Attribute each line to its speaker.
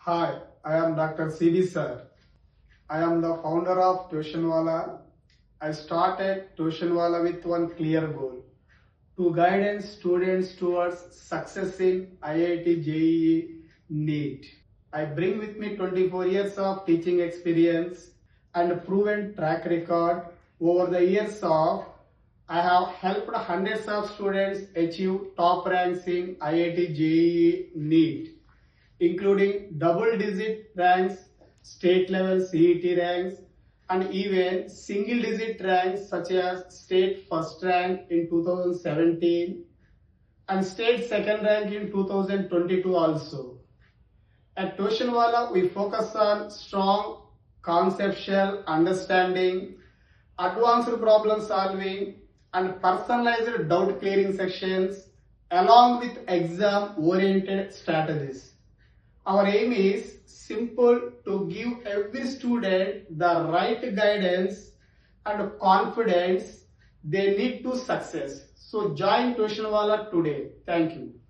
Speaker 1: Hi, I am Dr. C.D. Sir. I am the founder of Tuitionwala. I started Tuitionwala with one clear goal to guide students towards success in IIT JEE NEET. I bring with me 24 years of teaching experience and proven track record. Over the years of I have helped hundreds of students achieve top ranks in IIT JEE NEET, including double-digit ranks, state-level CET ranks, and even single-digit ranks such as state first rank in 2017 and state second rank in 2022 also. At Tuitionwala, we focus on strong conceptual understanding, advanced problem solving, and personalized doubt clearing sections along with exam-oriented strategies. Our aim is simple: to give every student the right guidance and confidence they need to success. So join Tuitionwala today. Thank you.